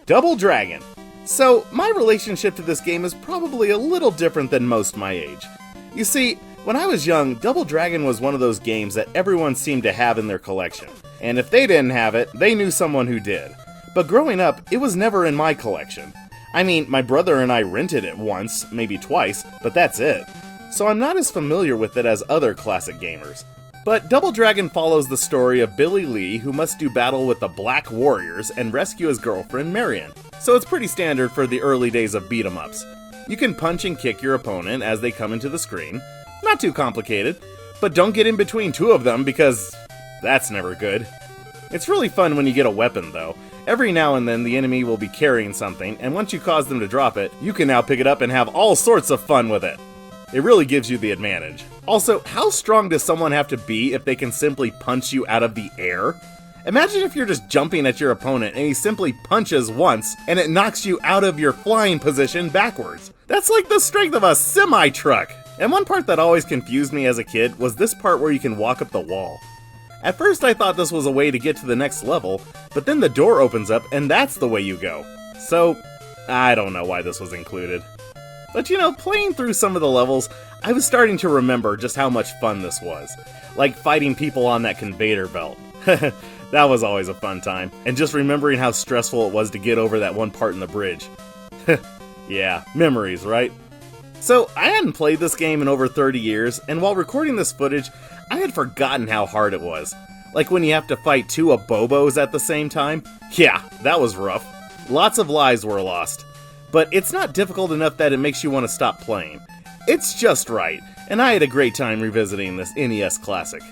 Double Dragon. So, my relationship to this game is probably a little different than most my age. You see, when I was young, Double Dragon was one of those games that everyone seemed to have in their collection. And if they didn't have it, they knew someone who did. But growing up, it was never in my collection. I mean, my brother and I rented it once, maybe twice, but that's it. So I'm not as familiar with it as other classic gamers. But Double Dragon follows the story of Billy Lee, who must do battle with the Black Warriors and rescue his girlfriend Marion. So it's pretty standard for the early days of beat-em-ups. You can punch and kick your opponent as they come into the screen. Not too complicated, but don't get in between two of them because that's never good. It's really fun when you get a weapon though. Every now and then the enemy will be carrying something, and once you cause them to drop it, you can now pick it up and have all sorts of fun with it. It really gives you the advantage. Also, how strong does someone have to be if they can simply punch you out of the air? Imagine if you're just jumping at your opponent and he simply punches once and it knocks you out of your flying position backwards. That's like the strength of a semi-truck. And one part that always confused me as a kid was this part where you can walk up the wall. At first I thought this was a way to get to the next level, but then the door opens up and that's the way you go. So, I don't know why this was included. But you know, playing through some of the levels, I was starting to remember just how much fun this was. Like fighting people on that conveyor belt. That was always a fun time. And just remembering how stressful it was to get over that one part in the bridge. Yeah, memories, right? So, I hadn't played this game in over 30 years, and while recording this footage, I had forgotten how hard it was. Like when you have to fight two Abobos at the same time? Yeah, that was rough. Lots of lives were lost. But it's not difficult enough that it makes you want to stop playing. It's just right, and I had a great time revisiting this NES classic.